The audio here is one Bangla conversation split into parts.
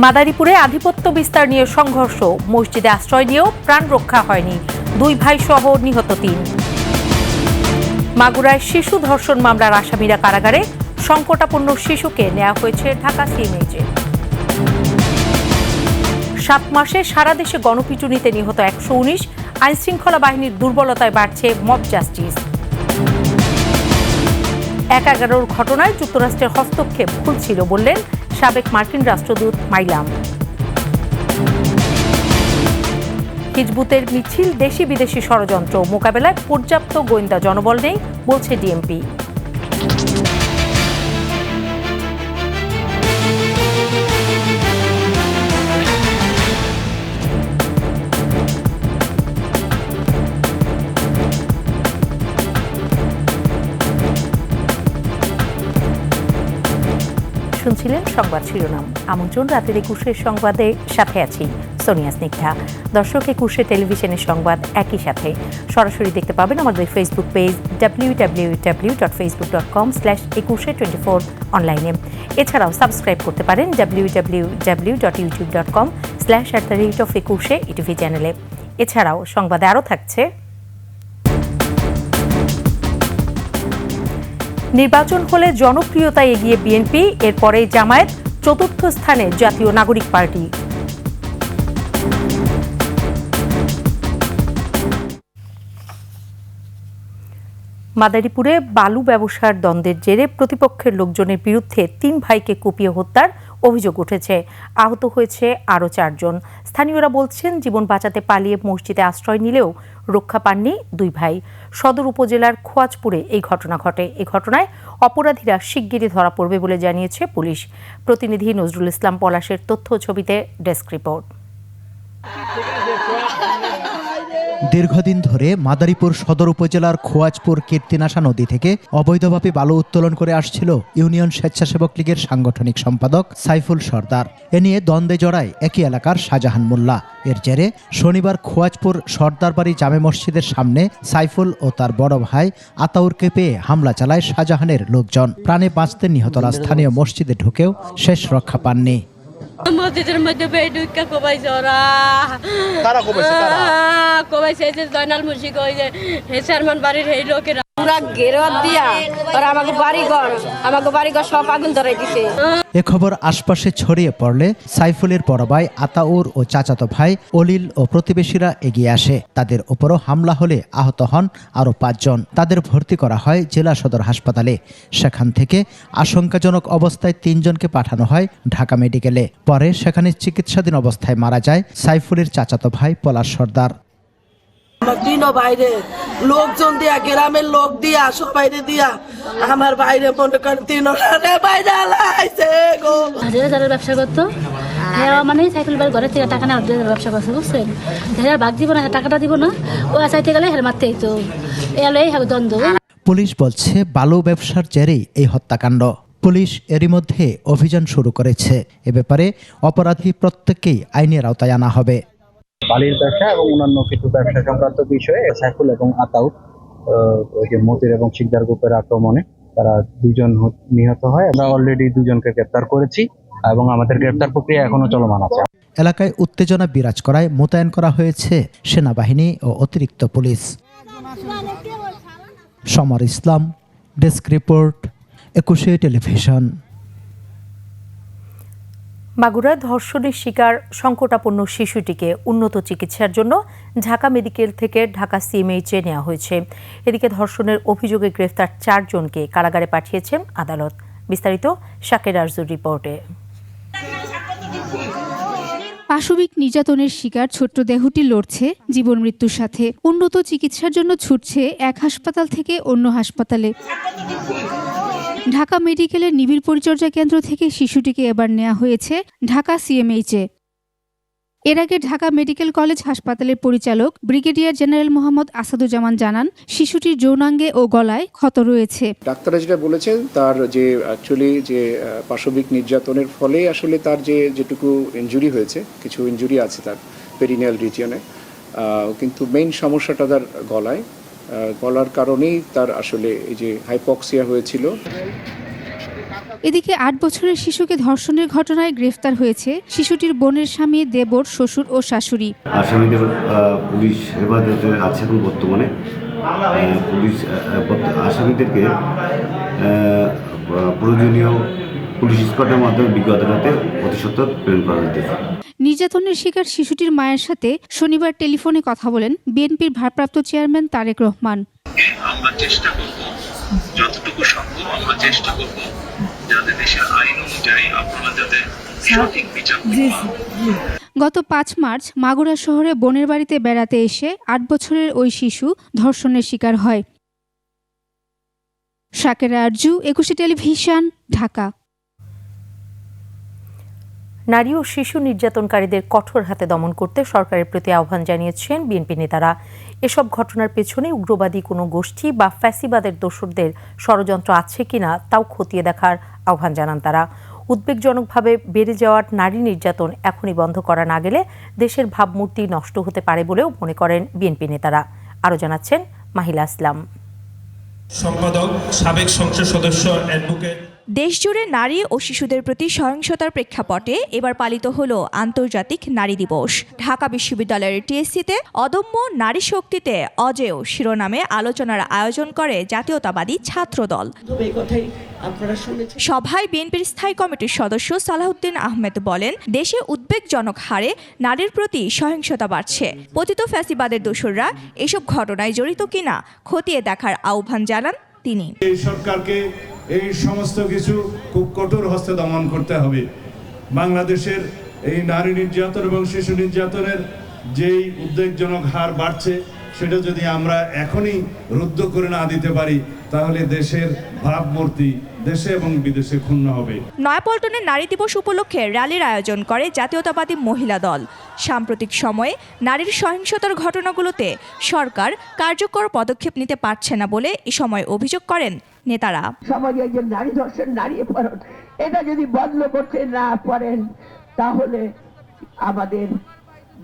মাদারীপুরে আধিপত্য বিস্তার নিয়ে সংঘর্ষ, মসজিদে আশ্রয় নিয়েও প্রাণ রক্ষা হয়নি, 2 ভাই সহ নিহত 3। মাগুরায় শিশু ধর্ষণ মামলার আসামিরা কারাগারে, সংকটাপন্ন শিশুকে নেওয়া হয়েছে ঢাকা সিএমএইচে। 7 মাসে সারা দেশে গণপিটুনিতে নিহত 119, আইনশৃঙ্খলা বাহিনীর দুর্বলতায় বাড়ছে মব জাস্টিস। 1-11 ঘটনায় যুক্তরাষ্ট্রের হস্তক্ষেপ ভুল ছিল বললেন সাবেক মার্কিন রাষ্ট্রদূত মাইলাম। হিজবুতের মিছিল দেশি বিদেশি ষড়যন্ত্র, মোকাবেলায় পর্যাপ্ত গোয়েন্দা জনবল নেই বলছে ডিএমপি। শুনছিলেন সংবাদ শিরোনাম। আমন্ত্রণ রাতের 21 সংবাদে, সাথে আছি সোনিয়া স্নিগ্ধা। দর্শক, 21 টেলিভিশনের সংবাদ একই সাথে সরাসরি দেখতে পাবেন আমাদের ফেসবুক পেজ www.facebook.com/2124 অনলাইনে। এছাড়াও সাবস্ক্রাইব করতে পারেন www.youtube.com/@21 ইটিভি চ্যানেলে। এছাড়াও সংবাদে আরও থাকছে: নির্বাচন হলে জনপ্রিয়তায় এগিয়ে বিএনপি, এরপরে জামায়াত, 4র্থ স্থানে জাতীয় নাগরিক পার্টি। মাদারীপুরে বালু ব্যবসার দ্বন্দ্বের জেরে প্রতিপক্ষের লোকজনের বিরুদ্ধে 3 ভাইকে কুপিয়ে হত্যার অভিযোগ উঠেছে। আহত হয়েছে আরও 4 জন। স্থানীয়রা বলছেন, জীবন বাঁচাতে পালিয়ে মসজিদে আশ্রয় নিলেও রক্ষা পাননি 2 ভাই। সদর উপজেলার খোয়াজপুরে এই ঘটনা ঘটে। এই ঘটনায় অপরাধীরা শিগগিরই ধরা পড়বে বলে জানিয়েছে পুলিশ। প্রতিনিধি নজরুল ইসলাম পলাশের তথ্য ছবিতে ডেস্ক রিপোর্ট। দীর্ঘদিন ধরে মাদারীপুর সদর উপজেলার খোয়াজপুর কীর্তিনাশা নদী থেকে অবৈধভাবে বালু উত্তোলন করে আসছিল ইউনিয়ন স্বেচ্ছাসেবক লীগের সাংগঠনিক সম্পাদক সাইফুল সরদার। এ নিয়ে দ্বন্দ্বে জড়ায় একই এলাকার শাহজাহান মোল্লা। এর জেরে শনিবার খোয়াজপুর সর্দারবাড়ি জামে মসজিদের সামনে সাইফুল ও তার বড় ভাই আতাউরকে পেয়ে হামলা চালায় শাহজাহানের লোকজন। প্রাণে বাঁচতে নিহতরা স্থানীয় মসজিদে ঢুকেও শেষ রক্ষা পাননি। মসজিদের মধ্যে বেডুকা কোবাইছে ওরা। কারা কোবাইছে? কারা কোবাইছে? যে জয়নাল মুশিক, ওই যে চেয়ারম্যান বাড়ির এই লোকেরা পুরা ঘেরোয়া দিয়া ওরা আমাকে বাড়িঘর সব আগুন ধরাই দিছে। এ খবর আশপাশে ছড়িয়ে পড়লে সাইফুলের বড় ভাই আতাউর ও চাচাতো ভাই অলিল ও প্রতিবেশীরা এগিয়ে আসে। তাদের উপরও হামলা হলে আহত হন আরও 5 জন। তাদের ভর্তি করা হয় জেলা সদর হাসপাতালে। সেখান থেকে আশঙ্কাজনক অবস্থায় 3 জনকে পাঠানো হয় ঢাকা মেডিকেলে। পরে সেখানে চিকিৎসাধীন অবস্থায় মারা যায় সাইফুলের চাচাতো ভাই পলাশ সরদার। দিনও বাইরে লোকজন দিয়া, গ্রামের লোক দিয়া, সবাইরে দিয়া আমার বাইরে মনে করেন 3 বাইরে আলাইছে গো। হাজার ব্যবসা করতো, মানে সাইকেল বাড়ি ঘরের থেকে টাকা নেওয়ার ব্যবসা করছে, বুঝছেন? ভাগ দিব না, টাকাটা দিব না, ও চাইতে গেলে হের মারতেই তো এই হবে দ্বন্দ্ব। পুলিশ বলছে বালু ব্যবসার জেরেই এই হত্যাকাণ্ড। পুলিশ এরই মধ্যে অভিযান শুরু করেছে। এ ব্যাপারে অপরাধী প্রত্যেককেই আইনের আওতায় আনা হবে। বালির ব্যবসা এবং অন্যান্য কিছু ব্যবসা সংক্রান্ত বিষয়ে সাইফুল এবং আতাউর ওই যে মতির এবং শিকদার গ্রুপের আক্রমণে তারা 2 জন নিহত হয়। আমরা অলরেডি 2 জনকে গ্রেপ্তার করেছি এবং আমাদের গ্রেপ্তার প্রক্রিয়া এখনো চলমান আছে। এলাকায় উত্তেজনা বিরাজ করায় মোতায়েন করা হয়েছে সেনাবাহিনী ও অতিরিক্ত পুলিশ। সমর ইসলাম, ডেস্ক রিপোর্ট, 21 টেলিভিশন। মাগুরায় ধর্ষণের শিকার সংকটাপন্ন শিশুটিকে উন্নত চিকিৎসার জন্য ঢাকা মেডিকেল থেকে ঢাকা সিএমএইচে নেওয়া হয়েছে। এদিকে ধর্ষণের অভিযোগে গ্রেফতার 4 জনকে কারাগারে পাঠিয়েছেন আদালত। বিস্তারিত শাকের আরজুর রিপোর্টে। পাশবিক নির্যাতনের শিকার ছোট্ট দেহটি লড়ছে জীবন মৃত্যুর সাথে। উন্নত চিকিৎসার জন্য ছুটছে এক হাসপাতাল থেকে অন্য হাসপাতালে। ঢাকা মেডিকেলের নিবিড় পরিচর্যা কেন্দ্র থেকে শিশুটিকে এবার নেওয়া হয়েছে ঢাকা সিএমএইচে। এর আগে ঢাকা মেডিকেল কলেজ হাসপাতালের পরিচালক ব্রিগেডিয়ার জেনারেল মোহাম্মদ আসাদুজ্জামান জানান, শিশুটির যৌনাঙ্গে ও গলায় ক্ষত রয়েছে। ডাক্তাররা যেটা বলেছেন, তার যে অ্যাকচুয়ালি যে পাশবিক নির্যাতনের ফলে আসলে তার যেটুকু ইনজুরি হয়েছে, কিছু ইনজুরি আছে তার পেরিনিয়াল রিজিয়নে, কিন্তু মেইন সমস্যাটা তার গলার কারণেই তার আসলে এই যে হাইপক্সিয়া হয়েছিল। এদিকে 8 বছরের শিশুকে ধর্ষণের ঘটনায় গ্রেফতার হয়েছে শিশুটির বোনের স্বামী, দেবর, শ্বশুর ও শাশুড়ি। আসামিদের পুলিশ হেফাজতে আছে এবং বর্তমানে পুলিশ আসামিদেরকে প্রয়োজনীয় পুলিশ স্কোয়াডের মাধ্যমে বিজ্ঞত রাতে অতি সত্বর প্রেরণ করা হয়েছে। নির্যাতনের শিকার শিশুটির মায়ের সাথে শনিবার টেলিফোনে কথা বলেন বিএনপির ভারপ্রাপ্ত চেয়ারম্যান তারেক রহমান। আমরা চেষ্টা করব, যতটুকু সম্ভব আমরা চেষ্টা করব যাতে দেশের আইন অনুযায়ী আপনারা যাতে সঠিক বিচার পান। গত 5 মার্চ মাগুরা শহরে বোনের বাড়িতে বেড়াতে এসে 8 বছরের ওই শিশু ধর্ষণের শিকার হয়। শাকেরা আরজু, 21 টেলিভিশন, ঢাকা। নারী ও শিশু নির্যাতনকারীদের কঠোর হাতে দমন করতে সরকারের প্রতি আহ্বান জানিয়েছেন বিএনপি নেতারা। এসব ঘটনার পেছনে উগ্রবাদী কোনো গোষ্ঠী বা ফ্যাসিবাদের দোসরদের ষড়যন্ত্র আছে কিনা তাও খতিয়ে দেখার আহ্বান জানান তারা। উদ্বেগজনকভাবে বেড়ে যাওয়ার নারী নির্যাতন এখনই বন্ধ করা না গেলে দেশের ভাবমূর্তি নষ্ট হতে পারে বলেও মনে করেন বিএনপি নেতারা। আরও জানাচ্ছেন মাহিলা ইসলাম। সম্পাদক, সাবেক সংসদ সদস্য, অ্যাডভোকেট। দেশজুড়ে নারী ও শিশুদের প্রতি সহিংসতার প্রেক্ষাপটে এবার পালিত হলো আন্তর্জাতিক নারী দিবস। ঢাকা বিশ্ববিদ্যালয়ের টিএসসিতে অদম্য নারী শক্তিতে অজেয় শিরোনামে আলোচনার আয়োজন করে জাতীয়তাবাদী ছাত্রদল। সভায় বিএনপির স্থায়ী কমিটির সদস্য সালাউদ্দিন আহমেদ বলেন, দেশে উদ্বেগজনক হারে নারীর প্রতি সহিংসতা বাড়ছে। পতিত ফ্যাসিবাদের দোসররা এসব ঘটনায় জড়িত কিনা খতিয়ে দেখার আহ্বান জানান তিনি। এই সরকারকে এই সমস্ত কিছু খুব কঠোর হস্তে দমন করতে হবে। বাংলাদেশের এই নারী নির্যাতন এবং শিশু নির্যাতনের যেই উদ্বেগজনক হার বাড়ছে, সেটা যদি আমরা এখনই রুদ্ধ করে না দিতে পারি তাহলে দেশের ভাবমূর্তি দেশে এবং বিদেশে ক্ষুণ্ণ হবে। নয়াপল্টনে নারী দিবস উপলক্ষে র্যালির আয়োজন করে জাতীয়তাবাদী মহিলা দল। সাম্প্রতিক সময়ে নারীর সহিংসতার ঘটনাগুলোতে সরকার কার্যকর পদক্ষেপ নিতে পারছে না বলে এ সময় অভিযোগ করেন নেতারা। সমাজে যে নারী ধর্ষণ, নারী অপহরণ, এটা যদি বন্ধ করতে না পারেন তাহলে আমাদের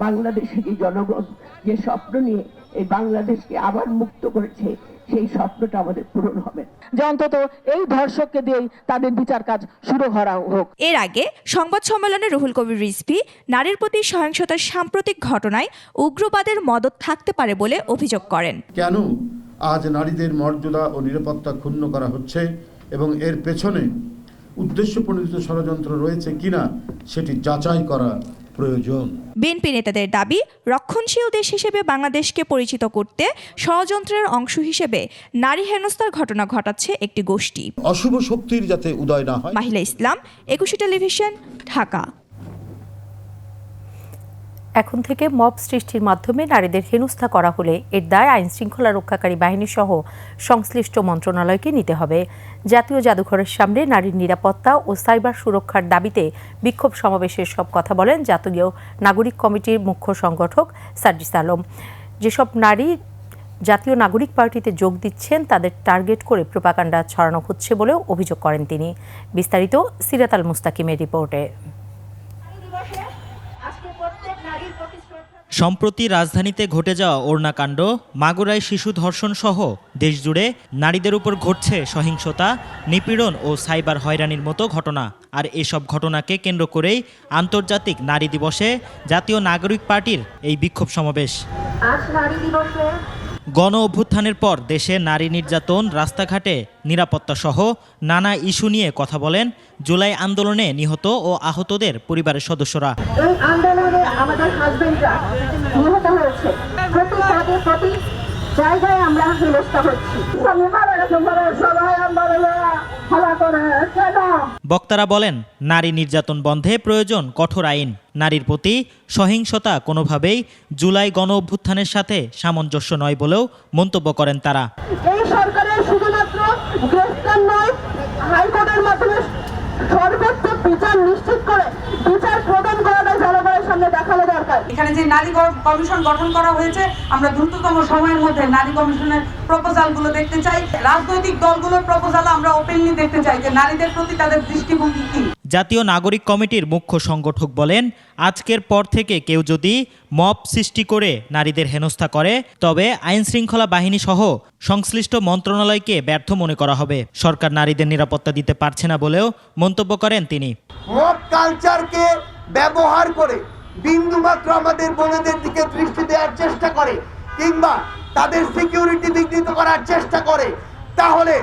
বাংলাদেশের যে জনগণ যে স্বপ্ন নিয়ে এই বাংলাদেশকে আবার মুক্ত করেছে, সেই স্বপ্নটা আমাদের পূরণ হবে। যে অন্তত এই ধর্ষককে দিয়েই তাদের বিচার কাজ শুরু করা হোক। এর আগে সংবাদ সম্মেলনে রুহুল কবির রিজভী নারীর প্রতি সহিংসতার সাম্প্রতিক ঘটনায় উগ্রবাদের মদদ থাকতে পারে বলে অভিযোগ করেন। কেন আজ নারীদের মর্যাদা ও নিরাপত্তা ক্ষুণ্ণ করা হচ্ছে এবং এর পেছনে উদ্দেশ্যপ্রণোদিত ষড়যন্ত্র রয়েছে কিনা সেটি যাচাই করা প্রয়োজন। বিএনপি নেতাদের দাবি, রক্ষণশীল দেশ হিসেবে বাংলাদেশকে পরিচিত করতে ষড়যন্ত্রের অংশ হিসেবে নারী হেনস্থার ঘটনা ঘটাচ্ছে একটি গোষ্ঠী। অশুভ শক্তির যাতে উদয় না হয়। মাহিলা ইসলাম, 21 টেলিভিশন, ঢাকা। এখন থেকে মব সৃষ্টির মাধ্যমে নারীদের হেনস্থা করা হলে এর দায় আইন শৃঙ্খলা রক্ষাকারী বাহিনী সহ সংশ্লিষ্ট মন্ত্রণালয়কে নিতে হবে। জাতীয় জাদুঘরের সামনে নারীর নিরাপত্তা ও সাইবার সুরক্ষার দাবিতে বিক্ষোভ সমাবেশের সব কথা বলেন জাতীয় নাগরিক কমিটির মুখ্য সংগঠক সার্জিস আলম। যেসব নারী জাতীয় নাগরিক পার্টিতে যোগ দিচ্ছেন তাদের টার্গেট করে প্রোপাগান্ডা ছড়ানো হচ্ছে বলেও অভিযোগ করেন তিনি। বিস্তারিত সিরাত আল মুস্তাকিমের রিপোর্টে। সম্প্রতি রাজধানীতে ঘটে যাওয়া ওরনাকাণ্ড, মাগুরায় শিশু ধর্ষণ সহ দেশজুড়ে নারীদের উপর ঘটছে সহিংসতা, নিপীড়ন ও সাইবার হয়রানির মতো ঘটনা। আর এসব ঘটনাকে কেন্দ্র করেই আন্তর্জাতিক নারী দিবসে জাতীয় নাগরিক পার্টির এই বিক্ষোভ সমাবেশ। গণ অভ্যুত্থানের পর দেশে নারী নির্যাতন, রাস্তাঘাটে নিরাপত্তা সহ নানা ইস্যু নিয়ে কথা বলেন জুলাই আন্দোলনে নিহত ও আহতদের পরিবারের সদস্যরা। এই আন্দোলনে আমাদের হাজবেন্ডরা নিহত হয়েছে, প্রতি পদে প্রতি জায়গায় আমরা হেনস্থা হচ্ছি। বক্তারা বলেন, নারী নির্যাতন বন্ধে প্রয়োজন কঠোর আইন। নারীর প্রতি সহিংসতা কোনোভাবেই জুলাই গণ অভ্যুত্থানের সাথে সামঞ্জস্য নয় বলেও মন্তব্য করেন তারা। এই সরকারের শুধুমাত্র গ্রেফতার নয়, হাইকোর্টের মাধ্যমে সর্বোচ্চ বিচার নিশ্চিত করে বিচার প্রদান করাটা জনগণের সামনে দেখানো দরকার। এখানে যে নারী কমিশন গঠন করা হয়েছে, আমরা দ্রুততম সময়ের মধ্যে নারী কমিশনের প্রপোজালগুলো দেখতে চাই। রাজনৈতিক দলগুলোর প্রপোজাল আমরা ওপেনলি দেখতে চাই যে নারীদের প্রতি তাদের দৃষ্টিভঙ্গি কি। জাতীয় নাগরিক কমিটির মুখ্য সংগঠক বলেন, আজকের পর থেকে কেউ যদি মব সৃষ্টি করে নারীদের হেনস্থা করে তবে আইনশৃঙ্খলা বাহিনী সহ সংশ্লিষ্ট মন্ত্রণালয়কে ব্যর্থ মনে করা হবে। সরকার নারীদের নিরাপত্তা দিতে পারছে না বলেও মন্তব্য করেন তিনি। মব কালচারকে ব্যবহার করে বিন্দুমাত্র আমাদের বোনেদের দিকে দৃষ্টি দেওয়ার চেষ্টা করে কিংবা তাদের সিকিউরিটি বিঘ্নিত করার চেষ্টা করে, তাহলে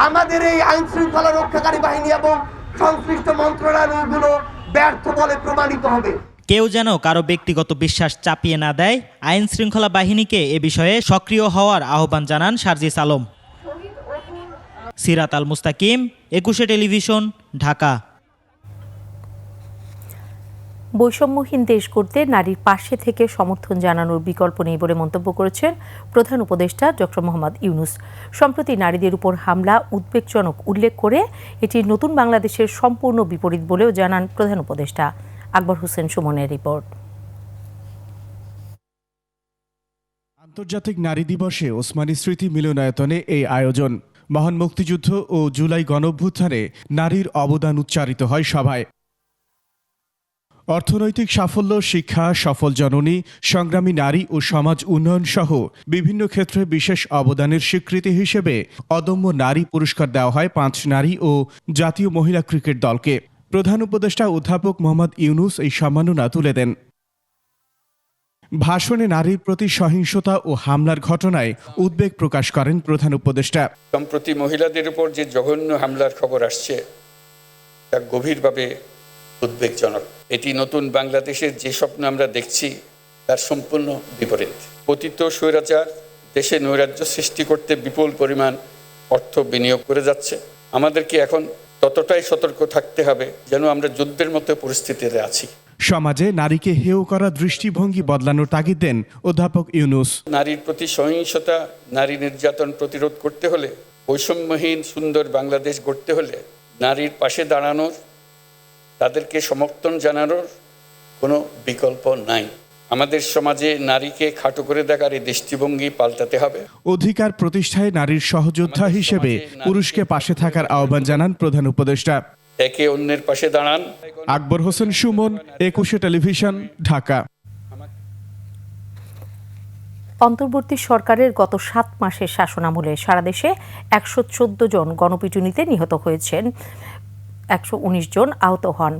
আমাদের এই আইন শৃঙ্খলা রক্ষাকারী বাহিনী এবং সংশ্লিষ্ট মন্ত্রণালয়গুলো ব্যর্থ বলে প্রমাণিত হবে। কেউ যেন কারো ব্যক্তিগত বিশ্বাস চাপিয়ে না দেয়, আইন শৃঙ্খলা বাহিনীকে এ বিষয়ে সক্রিয় হওয়ার আহ্বান জানান সার্জিস আলম। সিরাত আল মুস্তাকিম, 21 টেলিভিশন, ঢাকা। বৈষম্যহীন দেশ গড়তে নারীর পাশে থেকে সমর্থন জানানোর বিকল্প নেই বলে মন্তব্য করেছেন প্রধান উপদেষ্টা ডক্টর মোহাম্মদ ইউনূস। সম্প্রতি নারীদের উপর হামলা উদ্বেগজনক উল্লেখ করে এটি নতুন বাংলাদেশের সম্পূর্ণ বিপরীত বলেও জানান প্রধান উপদেষ্টা। আকবর হোসেন সুমনের রিপোর্ট। আন্তর্জাতিক নারী দিবসে ওসমানী স্মৃতি মিলনায়তনে এই আয়োজন। মহান মুক্তিযুদ্ধ ও জুলাই গণঅভ্যুত্থানে নারীর অবদান উচ্চারিত হয় সভায়। অর্থনৈতিক সাফল্য, শিক্ষা, সফল জননী, সংগ্রামী নারী ও সমাজ উন্নয়ন সহ বিভিন্ন ক্ষেত্রে বিশেষ অবদানের স্বীকৃতি হিসেবে অদম্য নারী পুরস্কার দেওয়া হয় 5 নারী ও জাতীয় মহিলা ক্রিকেট দলকে। প্রধান উপদেষ্টা অধ্যাপক মোহাম্মদ ইউনূস এই সম্মাননা তুলে দেন। ভাষণে নারীর প্রতি সহিংসতা ও হামলার ঘটনায় উদ্বেগ প্রকাশ করেন প্রধান উপদেষ্টা। সম্প্রতি মহিলাদের উপর যে জঘন্য হামলার খবর আসছে তা গভীরভাবে উদ্বেগজনক। এটি নতুন বাংলাদেশের যে স্বপ্ন আমরা দেখছি তার সম্পূর্ণ বিপরীত। পতিত স্বৈরাচার দেশে নৈরাজ্য সৃষ্টি করতে বিপুল পরিমাণ অর্থ বিনিয়োগ করে যাচ্ছে। আমাদেরকে এখন ততটাই সতর্ক থাকতে হবে যেন আমরা যুদ্ধের মতো পরিস্থিতিতে আছি। সমাজে নারীকে হেয় করা দৃষ্টিভঙ্গি বদলানোর তাগিদ দেন অধ্যাপক ইউনূস। নারীর প্রতি সহিংসতা, নারী নির্যাতন প্রতিরোধ করতে হলে, বৈষম্যহীন সুন্দর বাংলাদেশ গড়তে হলে নারীর পাশে দাঁড়ানোর, তাদেরকে সমর্থন জানানোর কোনো বিকল্প নাই। আমাদের সমাজে নারীকে খাটো করে দেখার এই দৃষ্টিভঙ্গি পাল্টাতে হবে। অধিকার প্রতিষ্ঠায় নারীর সহযোদ্ধা হিসেবে পুরুষকে পাশে থাকার আহ্বান জানান প্রধান উপদেষ্টা। একে অন্যের পাশে দাঁড়ান। আকবর হোসেন সুমন, 21 টেলিভিশন, ঢাকা। অন্তর্বর্তী সরকারের গত 7 মাসের শাসনামলে সারা দেশে 114 জন গণপিটুনিতে নিহত হয়েছেন, 119 জন আহত হন।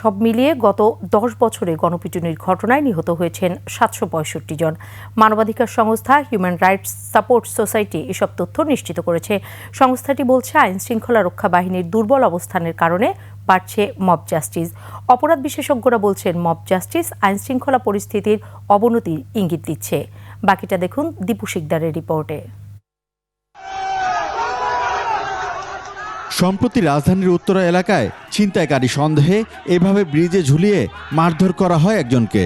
সব মিলিয়ে গত 10 বছরে গণপিটুনির ঘটনায় নিহত হয়েছেন 765 জন। মানবাধিকার সংস্থা হিউম্যান রাইটস সাপোর্ট সোসাইটি এসব তথ্য নিশ্চিত করেছে। সংস্থাটি বলছে, আইন শৃঙ্খলা রক্ষা বাহিনীর দুর্বল অবস্থানের কারণে বাড়ছে মব জাস্টিস। অপরাধ বিশেষজ্ঞরা বলছেন, মব জাস্টিস আইন শৃঙ্খলা পরিস্থিতির অবনতির ইঙ্গিত দিচ্ছে। বাকিটা দেখুন দীপু শিকদারের রিপোর্টে। সম্প্রতি রাজধানীর উত্তরা এলাকায় ছিনতাইকারী সন্দেহে এভাবে ব্রিজে ঝুলিয়ে মারধর করা হয় একজনকে।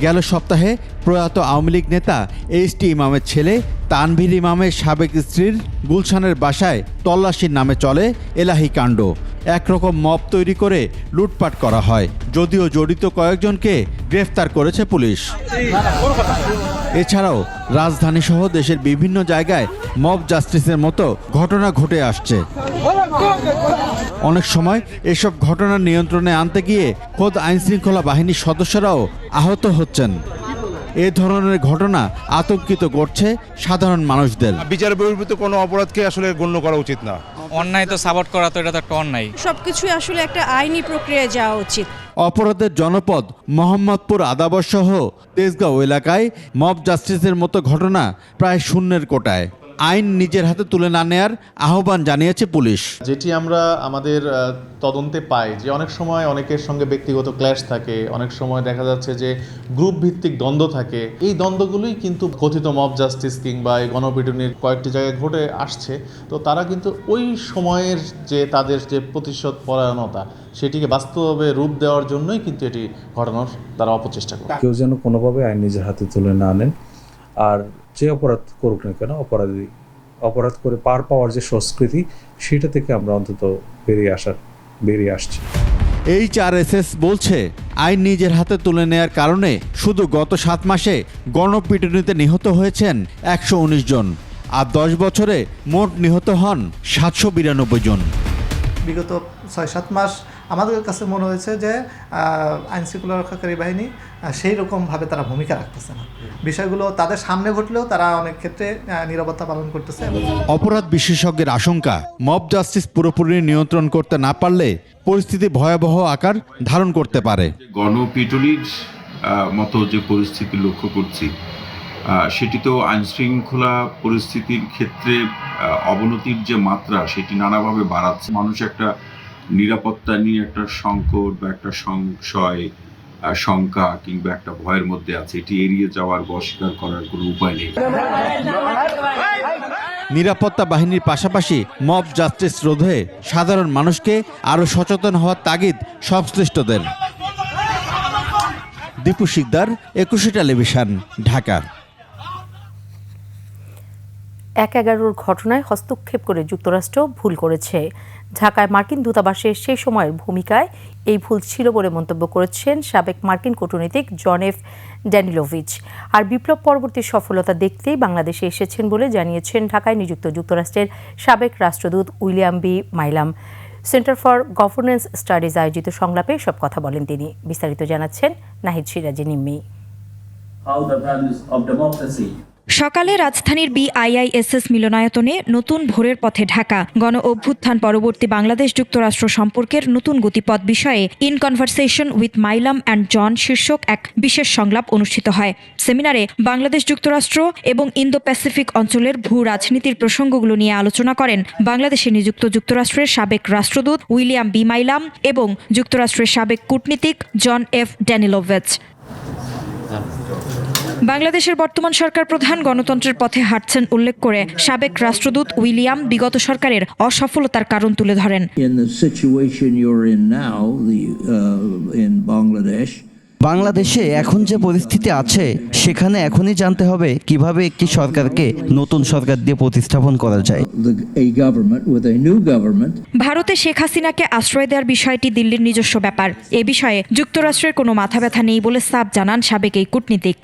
গেল সপ্তাহে প্রয়াত আওয়ামী লীগ নেতা এইচ.টি. ইমামের ছেলে তানভীর ইমামের সাবেক স্ত্রীর গুলশানের বাসায় তল্লাশির নামে চলে এলাহি কাণ্ড। একরকম মব তৈরি করে লুটপাট করা হয়, যদিও জড়িত কয়েকজনকে গ্রেফতার করেছে পুলিশ। এছাড়াও রাজধানী সহ দেশের বিভিন্ন জায়গায় মব জাস্টিসের মতো ঘটনা ঘটে আসছে। অনেক সময় এসব ঘটনা নিয়ন্ত্রণে আনতে গিয়ে খোদ আইনশৃঙ্খলা বাহিনীর সদস্যরাও আহত হচ্ছেন। এ ধরনের ঘটনা আতঙ্কিত করছে সাধারণ মানুষদের। বিচার বহির্ভূত কোনো অপরাধকে আসলে গণ্য করা উচিত না। অন্যায় তো সাপোর্ট করা তো এটা তো একটা অন্যায়। সবকিছু আসলে একটা আইনি প্রক্রিয়ায় যাওয়া উচিত। অপরাধের জনপদ মোহাম্মদপুর আদাবর সহ তেজগাঁও এলাকায় মব জাস্টিসের মতো ঘটনা প্রায় শূন্যের কোটায়। আইন নিজের হাতে তুলে না নেয়ার আহ্বান জানিয়েছে পুলিশ। যেটি আমরা আমাদের তদন্তে পাই যে অনেক সময় অনেকের সঙ্গে ব্যক্তিগত ক্ল্যাশ থাকে, অনেক সময় দেখা যাচ্ছে যে গ্রুপ ভিত্তিক দ্বন্দ্ব থাকে। এই দ্বন্দ্বগুলোই কিন্তু কথিত মব জাস্টিস কিংবা এই গণপিটুনির কয়েকটি জায়গায় ঘটে আসছে। তো তারা কিন্তু ওই সময়ের যে তাদের যে প্রতিশোধ পরায়ণতা সেটিকে বাস্তবে রূপ দেওয়ার জন্যই কিন্তু এটি ঘটানোর তারা অপচেষ্টা করে। কেউ যেন কোনোভাবে আইন নিজের হাতে তুলে না নেন, আর যে অপরাধ করুক না কেন অপরাধ করে পার পাওয়ার যে সংস্কৃতি সেটা থেকে আমরা অন্তত বেরিয়ে আসছি। HRSS বলছে, আইন নিজের হাতে তুলে নেয়ার কারণে শুধু গত 7 মাসে গণপিটুনিতে নিহত হয়েছেন 119 জন। আর 10 বছরে মোট নিহত হন 792 জন। বিগত 6-7 মাস আমাদের কাছে মনে হয়েছে যে আইনশৃঙ্খলা রক্ষাকারী বাহিনী সেই রকমভাবে তারা ভূমিকা রাখতেছে না। বিষয়গুলো তাদের সামনে ঘটলেও তারা অনেক ক্ষেত্রে নীরবতা পালন করতেছে। অপরাধ বিশেষজ্ঞের আশঙ্কা, মব জাস্টিস পুরোপুরি নিয়ন্ত্রণ করতে না পারলে পরিস্থিতি ভয়াবহ আকার ধারণ করতে পারে। গণপিটুনির মতো যে পরিস্থিতি লক্ষ্য করছি, সেটি তো আইনশৃঙ্খলা পরিস্থিতির ক্ষেত্রে অবনতির যে মাত্রা সেটি নানাভাবে বাড়াচ্ছে। মানুষ একটা নিরাপত্তা নিয়ে একটা সংকট বা একটা সংশয়, শঙ্কা কিংবা একটা ভয়ের মধ্যে আছে। এটি এড়িয়ে যাওয়ার বা অস্বীকার করার কোনো উপায় নেই। নিরাপত্তা বাহিনীর পাশাপাশি মব জাস্টিস রোধে সাধারণ মানুষকে আরও সচেতন হওয়ার তাগিদ সংশ্লিষ্টদের। দীপু শিকদার, 21 টেলিভিশন, ঢাকা। 1/11 ঘটনায় হস্তক্ষেপ করে যুক্তরাষ্ট্র ভুল করেছে। ঢাকায় মার্কিন দূতাবাসের সেই সময়ের ভূমিকায় এই ভুল ছিল বলে মন্তব্য করেছেন সাবেক মার্কিন কূটনীতিক জন এফ ড্যানিলোভিচ। আর বিপ্লব পরবর্তী সফলতা দেখতেই বাংলাদেশে এসেছেন বলে জানিয়েছেন ঢাকায় নিযুক্ত যুক্তরাষ্ট্রের সাবেক রাষ্ট্রদূত William B Milam. Centre for governance studies আয়োজিত সংলাপে সব কথা বলেন তিনি। বিস্তারিত জানাচ্ছেন নাহিদ সিরাজি নিম্মি। সকালে রাজধানীর BIISS মিলনায়তনে নতুন ভোরের পথে ঢাকা গণ অভ্যুত্থান পরবর্তী বাংলাদেশ যুক্তরাষ্ট্র সম্পর্কের নতুন গতিপথ বিষয়ে in conversation with Milam and John শীর্ষক এক বিশেষ সংলাপ অনুষ্ঠিত হয়। সেমিনারে বাংলাদেশ যুক্তরাষ্ট্র এবং ইন্দো প্যাসিফিক অঞ্চলের ভূ রাজনীতির প্রসঙ্গগুলো নিয়ে আলোচনা করেন বাংলাদেশে নিযুক্ত যুক্তরাষ্ট্রের সাবেক রাষ্ট্রদূত উইলিয়াম বি মাইলাম এবং যুক্তরাষ্ট্রের সাবেক কূটনীতিক জন এফ ড্যানিলোভিচ। বাংলাদেশের বর্তমান সরকার প্রধান গণতন্ত্রের পথে হাঁটছেন উল্লেখ করে সাবেক রাষ্ট্রদূত উইলিয়াম বিগত সরকারের অসফলতার কারণ তুলে ধরেন। বাংলাদেশে এখন যে পরিস্থিতি আছে সেখানে এখনই জানতে হবে কিভাবে একটি সরকারকে নতুন সরকার দিয়ে প্রতিস্থাপন করা যায়। ভারতে শেখ হাসিনাকে আশ্রয় দেওয়ার বিষয়টি দিল্লির নিজস্ব ব্যাপার। এ বিষয়ে যুক্তরাষ্ট্রের কোনো মাথা ব্যথা নেই বলে সাফ জানান সাবেক এই কূটনীতিক।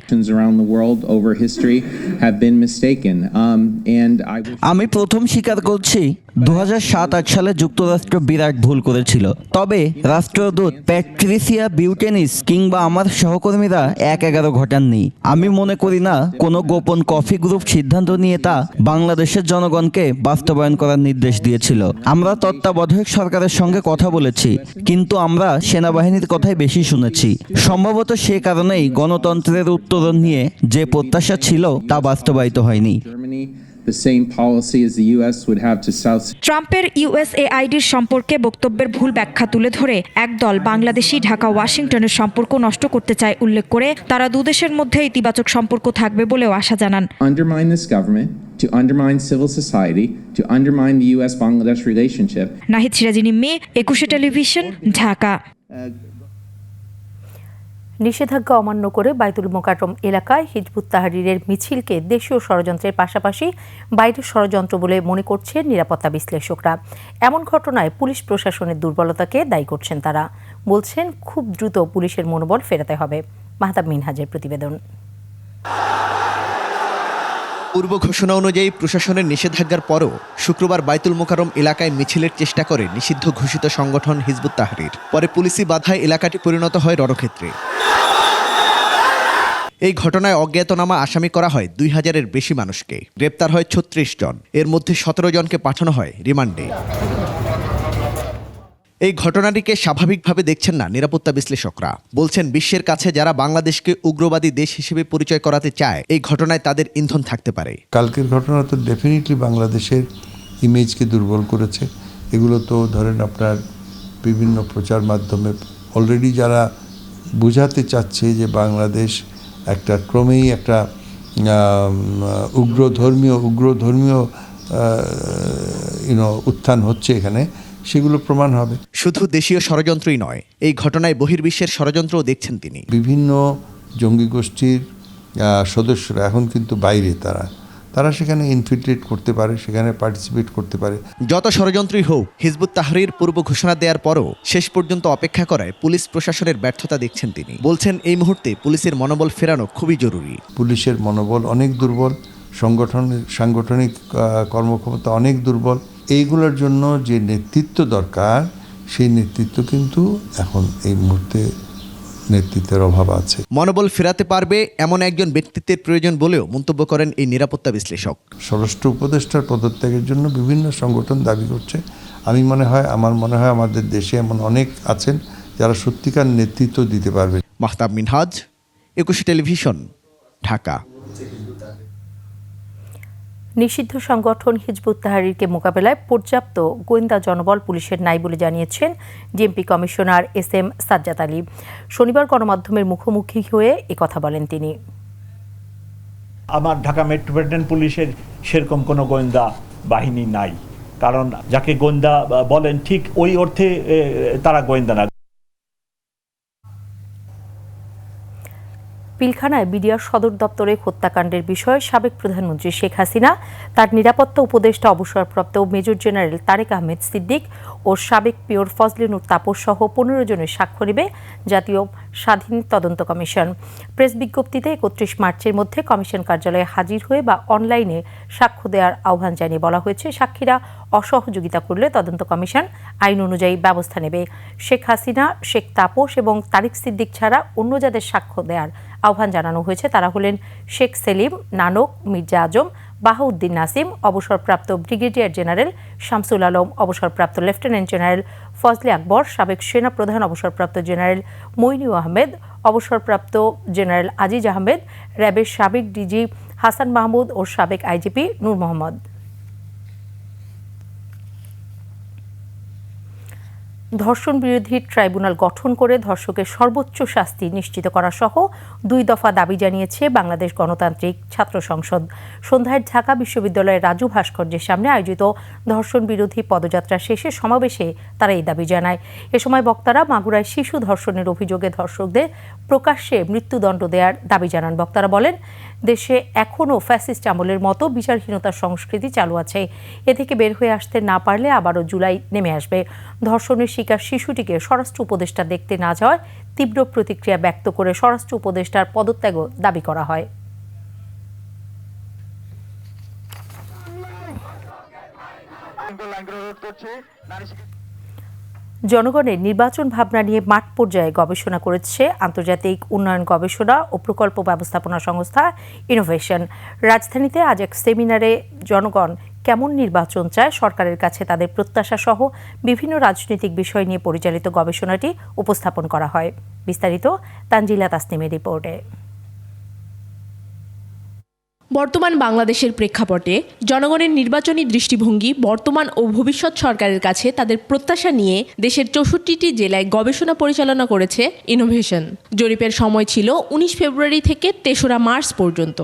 আমি প্রথম স্বীকার করছি 2007-8 সালে যুক্তরাষ্ট্র বিরাট ভুল করেছিল। তবে রাষ্ট্রদূত প্যাট্রিসিয়া বিউটেনিস কিংবা আমার সহকর্মীরা 1/11 ঘটাননি। আমি মনে করি না কোনো গোপন কফি গ্রুপ সিদ্ধান্ত নিয়ে তা বাংলাদেশের জনগণকে বাস্তবায়ন করার নির্দেশ দিয়েছিল। আমরা তত্ত্বাবধায়ক সরকারের সঙ্গে কথা বলেছি, কিন্তু আমরা সেনাবাহিনীর কথাই বেশি শুনেছি। সম্ভবত সে কারণেই গণতন্ত্রের উত্তরণ নিয়ে যে প্রত্যাশা ছিল তা বাস্তবায়িত হয়নি। ট্রাম্পের USAIDর সম্পর্কে বক্তব্যের ভুল ব্যাখ্যা তুলে ধরে একদল বাংলাদেশি ঢাকা ওয়াশিংটনের সম্পর্ক নষ্ট করতে চায় উল্লেখ করে তারা দুদেশের মধ্যে ইতিবাচক সম্পর্ক থাকবে বলেও আশা জানান। নাহিদ সিরাজি নিম্মি, 21 টেলিভিশন, ঢাকা। নিষেধাজ্ঞা অমান্য করে বাইতুল মোকাররম এলাকায় হিজবুত তাহরীরের মিছিলকে দেশীয় ষড়যন্ত্রের পাশাপাশি বাইরের ষড়যন্ত্র বলে মনে করছেন নিরাপত্তা বিশ্লেষকরা। এমন ঘটনায় পুলিশ প্রশাসনের দুর্বলতাকে দায়ী করছেন তারা। বলছেন খুব দ্রুত পুলিশের মনোবল ফেরাতে হবে। মাহতাব মিনহাজের প্রতিবেদন। পূর্ব ঘোষণা অনুযায়ী প্রশাসনের নিষেধাজ্ঞার পরও শুক্রবার বাইতুল মোকাররম এলাকায় মিছিলের চেষ্টা করে নিষিদ্ধ ঘোষিত সংগঠন হিজবুত তাহরীর। পরে পুলিশি বাধায় এলাকাটি পরিণত হয় রণক্ষেত্রে। এই ঘটনায় অজ্ঞাতনামা আসামি করা হয় 2000-এর বেশি মানুষকে। গ্রেপ্তার হয় 36 জন, এর মধ্যে 17 জনকে পাঠানো হয় রিমান্ডে। এই ঘটনাটিকে স্বাভাবিকভাবে দেখছেন না নিরাপত্তা বিশ্লেষকরা। বলছেন বিশ্বের কাছে যারা বাংলাদেশকে উগ্রবাদী দেশ হিসেবে পরিচয় করাতে চায় এই ঘটনায় তাদের ইন্ধন থাকতে পারে। কালকের ঘটনা তো ডেফিনেটলি বাংলাদেশের ইমেজকে দুর্বল করেছে। এগুলো তো ধরেন আপনার বিভিন্ন প্রচার মাধ্যমে অলরেডি যারা বোঝাতে চাচ্ছে যে বাংলাদেশ একটা ক্রমেই একটা উগ্রধর্মীয় উত্থান হচ্ছে এখানে, সেগুলো প্রমাণ হবে। শুধু দেশীয় ষড়যন্ত্রই নয়, এই ঘটনায় বহির্বিশ্বের ষড়যন্ত্রও দেখছেন তিনি। বিভিন্ন জঙ্গি গোষ্ঠীর সদস্যরা এখন কিন্তু বাইরে, তারা সেখানে ইনফিল্ট্রেট করতে পারে, সেখানে পার্টিসিপেট করতে পারে। যত ষড়যন্ত্রই হোক, হিজবুত তাহরীর পূর্ব ঘোষণা দেওয়ার পরও শেষ পর্যন্ত অপেক্ষা করায় পুলিশ প্রশাসনের ব্যর্থতা দেখছেন তিনি। বলছেন এই মুহূর্তে পুলিশের মনোবল ফেরানো খুবই জরুরি। পুলিশের মনোবল অনেক দুর্বল, সাংগঠনিক কর্মক্ষমতা অনেক দুর্বল। এইগুলোর জন্য যে নেতৃত্ব দরকার, সেই নেতৃত্ব কিন্তু এখন এই মুহূর্তে নেতৃত্বের অভাব আছে। মনোবল ফেরাতে পারবে এমন একজন ব্যক্তিত্বের প্রয়োজন বলেও মন্তব্য করেন এই নিরাপত্তা বিশ্লেষক। স্বরাষ্ট্র উপদেষ্টার পদত্যাগের জন্য বিভিন্ন সংগঠন দাবি করছে। আমার মনে হয় আমাদের দেশে এমন অনেক আছেন যারা সত্যিকার নেতৃত্ব দিতে পারবে। মাহতাব মিনহাজ, একুশে টেলিভিশন, ঢাকা। নিষিদ্ধ সংগঠন হিজবুত তাহরিরকে মোকাবেলায় পর্যাপ্ত গোয়েন্দা জনবল পুলিশের নাই বলে জানিয়েছেন DMP commissioner SM Sajjad Ali. শনিবার গণমাধ্যমের মুখোমুখি হয়ে একথা বলেন তিনি। আমার ঢাকা মেট্রোপলিটন পুলিশের সেরকম কোনো গোয়েন্দা বাহিনী নাই, কারণ যাকে গোয়েন্দা বলেন ঠিক ওই অর্থে তারা গোয়েন্দা না। পিলখানায় বিডিআর সদর দপ্তরে হত্যাকাণ্ডের বিষয়ে সাবেক প্রধানমন্ত্রী শেখ হাসিনা, তার নিরাপত্তা উপদেষ্টা অবসরপ্রাপ্ত মেজর জেনারেল তারেক আহমেদ সিদ্দিক ও সাবেক পিওর ফজলে নূর তাপস সহ 15 জনের সাক্ষ্য নেবে জাতীয় স্বাধীন তদন্ত কমিশন। প্রেস বিজ্ঞপ্তিতে 31 মার্চের মধ্যে কমিশন কার্যালয়ে হাজির হয়ে বা অনলাইনে সাক্ষ্য দেওয়ার আহ্বান জানিয়ে বলা হয়েছে, সাক্ষীরা অসহযোগিতা করলে তদন্ত কমিশন আইন অনুযায়ী ব্যবস্থা নেবে। শেখ হাসিনা, শেখ তাপস এবং তারিক সিদ্দিক ছাড়া অন্য যাদের সাক্ষ্য দেওয়ার আহ্বান জানানো হয়েছে তারা হলেন শেখ সেলিম, নানক, মির্জা আজম, বাহাউদ্দিন নাসিম, অবসরপ্রাপ্ত ব্রিগেডিয়ার জেনারেল শামসুল আলম, অবসরপ্রাপ্ত লেফটেন্যান্ট জেনারেল ফজলে আকবর, সাবেক সেনা প্রধান অবসরপ্রাপ্ত জেনারেল মইনু আহমেদ, অবসরপ্রাপ্ত জেনারেল আজিজ আহমেদ, র্যাবের সাবেক ডিজি হাসান মাহমুদ ও সাবেক আইজিপি নূর মোহাম্মদ। ধর্ষণ বিরোধী ট্রাইব্যুনাল গঠন করে ধর্ষকের সর্বোচ্চ শাস্তি নিশ্চিত করা সহ 2 দফা দাবি জানিয়েছে বাংলাদেশ গণতান্ত্রিক ছাত্র সংসদ। সন্ধ্যায় ঢাকা বিশ্ববিদ্যালয়ের রাজু ভাস্কর্যের সামনে আয়োজিত ধর্ষণ বিরোধী পদযাত্রা শেষে সমাবেশে তারা এই দাবি জানায়। এ সময় বক্তারা মাগুরায় শিশু ধর্ষণের অভিযোগে ধর্ষকদের প্রকাশ্যে মৃত্যুদণ্ড দেওয়ার দাবি জানান। বক্তারা বলেন, দেশে এখনও ফ্যাসিস্ট আমলের মতো বিচারহীনতার সংস্কৃতি চালু আছে। এ থেকে বের হয়ে আসতে না পারলে আবারও জুলাই নেমে আসবে। ধর্ষণের শিকার শিশুটিকে স্বরাষ্ট্র উপদেষ্টা দেখতে না যাওয়ায় তীব্র প্রতিক্রিয়া ব্যক্ত করে স্বরাষ্ট্র উপদেষ্টার পদত্যাগও দাবি করা হয়। জনগণের নির্বাচন ভাবনা নিয়ে মাঠ পর্যায়ে গবেষণা করেছে আন্তর্জাতিক উন্নয়ন গবেষণা ও প্রকল্প ব্যবস্থাপনা সংস্থা ইনোভেশন। রাজধানীতে আজ এক সেমিনারে জনগণ কেমন নির্বাচন চায়, সরকারের কাছে তাদের প্রত্যাশা সহ বিভিন্ন রাজনৈতিক বিষয় নিয়ে পরিচালিত গবেষণাটি উপস্থাপন করা হয়। বিস্তারিত তানজিলা তাসনিমের রিপোর্টে। বর্তমান বাংলাদেশের প্রেক্ষাপটে জনগণের নির্বাচনী দৃষ্টিভঙ্গি বর্তমান ও ভবিষ্যৎ সরকারের কাছে তাদের প্রত্যাশা নিয়ে দেশের 64টি জেলায় গবেষণা পরিচালনা করেছে ইনোভেশন। জরিপের সময় ছিল 19 ফেব্রুয়ারি থেকে 3রা মার্চ পর্যন্ত।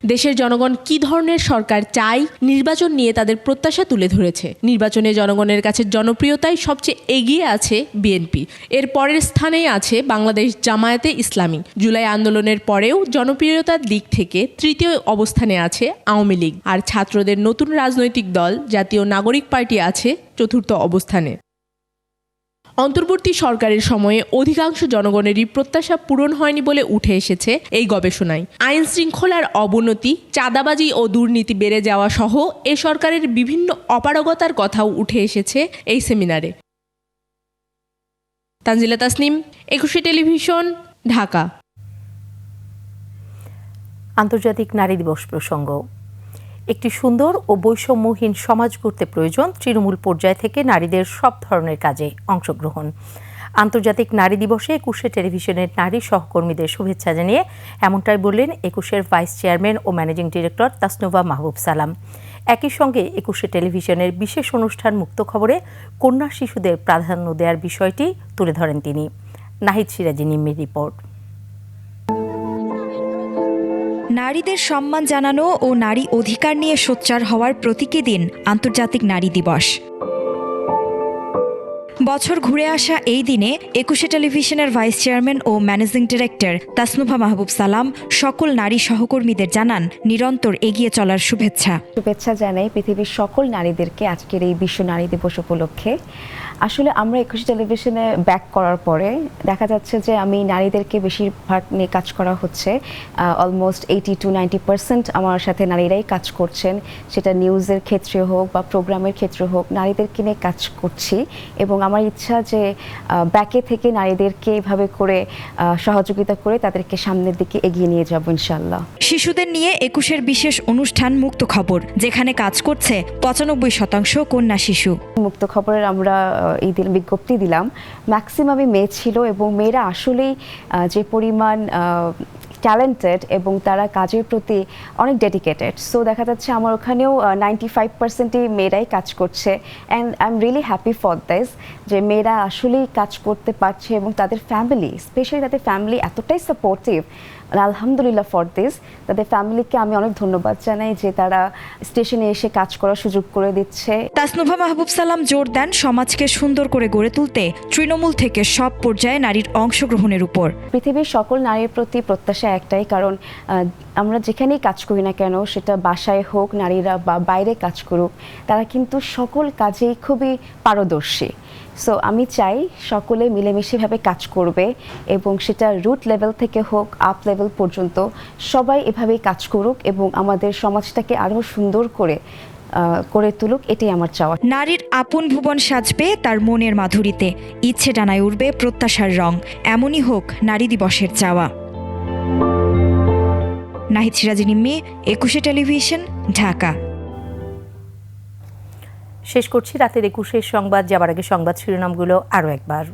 দেশের জনগণ কী ধরনের সরকার চায়, নির্বাচন নিয়ে তাদের প্রত্যাশা তুলে ধরেছে। নির্বাচনে জনগণের কাছে জনপ্রিয়তায় সবচেয়ে এগিয়ে আছে বিএনপি, এর পরের স্থানেই আছে বাংলাদেশ জামায়াতে ইসলামী। জুলাই আন্দোলনের পরেও জনপ্রিয়তার দিক থেকে তৃতীয় অবস্থানে আছে আওয়ামী লীগ, আর ছাত্রদের নতুন রাজনৈতিক দল জাতীয় নাগরিক পার্টি আছে চতুর্থ অবস্থানে। অন্তর্বর্তী সরকারের সময়ে অধিকাংশ জনগণেরই প্রত্যাশা পূরণ হয়নি বলে উঠে এসেছে এই গবেষণায়। আইন শৃঙ্খলার অবনতি, চাঁদাবাজি ও দুর্নীতি বেড়ে যাওয়া সহ এ সরকারের বিভিন্ন অপারগতার কথাও উঠে এসেছে এই সেমিনারে। তানজিলা তাসনিম, একুশে টেলিভিশন, ঢাকা। আন্তর্জাতিক নারী দিবস প্রসঙ্গ। একটি সুন্দর ও বৈষম্যহীন সমাজ গড়তে প্রয়োজন তৃণমূল পর্যায় থেকে নারীদের সব ধরনের কাজে অংশগ্রহণ। আন্তর্জাতিক নারী দিবসে 21শে টেলিভিশনের নারী সহকর্মীদের শুভেচ্ছা জানিয়ে এমনটাই বললেন 21শের ভাইস চেয়ারম্যান ও ম্যানেজিং ডিরেক্টর তাসনুভা মাহবুব সালাম। একই সঙ্গে 21শে টেলিভিশনের বিশেষ অনুষ্ঠান মুক্ত খবরে কন্যা শিশুদের প্রাধান্য দেওয়ার বিষয়টি তুলে ধরেন তিনি। নাহিদ সিরাজি নিম্মির রিপোর্ট। নারীদের সম্মান জানানো ও নারী অধিকার নিয়ে সোচ্চার হওয়ার প্রতীকী দিন আন্তর্জাতিক নারী দিবস। বছর ঘুরে আসা এই দিনে 21শে টেলিভিশনের ভাইস চেয়ারম্যান ও ম্যানেজিং ডিরেক্টর তাসনুভা মাহবুব সালাম সকল নারী সহকর্মীদের জানান নিরন্তর এগিয়ে চলার শুভেচ্ছা জানাই পৃথিবীর সকল নারীদেরকে আজকের এই বিশ্ব নারী দিবস উপলক্ষে। আসলে আমরা 21শে টেলিভিশনে ব্যাক করার পরে দেখা যাচ্ছে যে আমি নারীদেরকে বেশিরভাগ নিয়ে কাজ করা হচ্ছে, অলমোস্ট 80-90% আমার সাথে নারীরাই কাজ করছেন, সেটা নিউজের ক্ষেত্রে হোক বা প্রোগ্রামের ক্ষেত্রে হোক, নারীদেরকে নিয়ে কাজ করছি এবং আমার ইচ্ছা যে ব্যাকে থেকে নারীদেরকে এইভাবে করে সহযোগিতা করে তাদেরকে সামনের দিকে এগিয়ে নিয়ে যাব ইনশাআল্লাহ। শিশুদের নিয়ে 21-এর বিশেষ অনুষ্ঠান মুক্ত খবর, যেখানে কাজ করছে 95% কন্যা শিশু। মুক্ত খবরের আমরা এই দিন বিজ্ঞপ্তি দিলাম, ম্যাক্সিমামই মেয়ে ছিল এবং মেয়েরা আসলেই যে পরিমাণ ট্যালেন্টেড এবং তারা কাজের প্রতি অনেক ডেডিকেটেড। সো দেখা যাচ্ছে আমার ওখানেও 95%ই মেয়েরাই কাজ করছে and I am really happy for this যে মেয়েরা আসলেই কাজ করতে পারছে এবং তাদের ফ্যামিলি, স্পেশালি তাদের ফ্যামিলি এতটাই সাপোর্টিভ। আলহামদুলিল্লাহ ফর দিস, তাদের ফ্যামিলিকে আমি অনেক ধন্যবাদ জানাই যে তারা স্টেশনে এসে কাজ করার সুযোগ করে দিচ্ছে। তাসনুভা মাহবুব সালাম জোর দেন সমাজকে সুন্দর করে গড়ে তুলতে তৃণমূল থেকে সব পর্যায়ে নারীর অংশগ্রহণের উপর। পৃথিবীর সকল নারীর প্রতি প্রত্যাশা একটাই, কারণ আমরা যেখানেই কাজ করি না কেন, সেটা বাসায় হোক নারীরা বা বাইরে কাজ করুক, তারা কিন্তু সকল কাজেই খুবই পারদর্শী। সো আমি চাই সকলে মিলেমিশেভাবে কাজ করবে এবং সেটা রুট লেভেল থেকে হোক আপ লেভেল পর্যন্ত সবাই এভাবেই কাজ করুক এবং আমাদের সমাজটাকে আরও সুন্দর করে তুলুক, এটাই আমার চাওয়া। নারীর আপন ভুবন সাজবে তার মনের মাধুরীতে, ইচ্ছে ডানায় উঠবে প্রত্যাশার রং, এমনই হোক নারী দিবসের চাওয়া। নাহিদ সিরাজি নিম্মি, 21শে টেলিভিশন, ঢাকা। শেষ করছি রাতের 21 সংবাদ। যাবার আগে সংবাদ শিরোনামগুলো আরও একবার।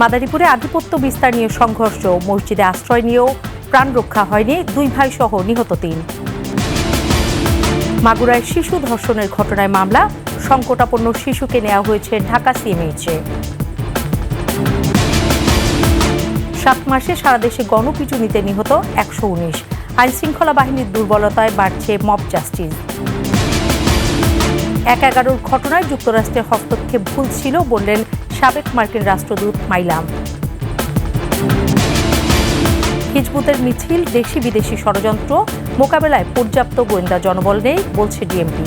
মাদারীপুরে আধিপত্য বিস্তার নিয়ে সংঘর্ষ, মসজিদে আশ্রয় নিয়েও প্রাণ রক্ষা হয়নি, 2 ভাই সহ নিহত 3। মাগুরায় শিশু ধর্ষণের ঘটনায় মামলা, সংকটাপন্ন শিশুকে নেওয়া হয়েছে ঢাকা সিএমএইচে। 7 মাসে সারা দেশে গণপিটুনিতে নিহত 119, আইনশৃঙ্খলা বাহিনীর দুর্বলতায় বাড়ছে মব জাস্টিস। 1/11 ঘটনায় যুক্তরাষ্ট্রের হস্তক্ষেপ ভুল ছিল বললেন সাবেক মার্কিন রাষ্ট্রদূত মাইলাম। হিজবুতের মিছিল, দেশি বিদেশি ষড়যন্ত্র মোকাবেলায় পর্যাপ্ত গোয়েন্দা জনবল নেই বলছে ডিএমপি।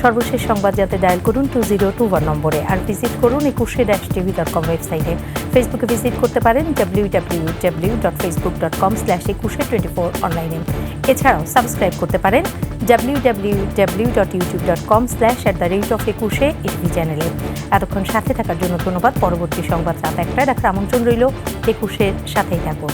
সর্বশেষ সংবাদ জানতে ডায়াল করুন 2021 নম্বরে, আর ভিজিট করুন 21-tv.com ওয়েবসাইটে। ফেসবুকে ভিজিট করতে পারেন www.facebook.com/2124 অনলাইনে। এছাড়াও সাবস্ক্রাইব করতে পারেন www.youtube.com/@21 চ্যানেলে। এতক্ষণ সাথে থাকার জন্য ধন্যবাদ। পরবর্তী সংবাদ রাত 1টায় দেখার আমন্ত্রণ রইল। 21-এর সাথেই থাকুন।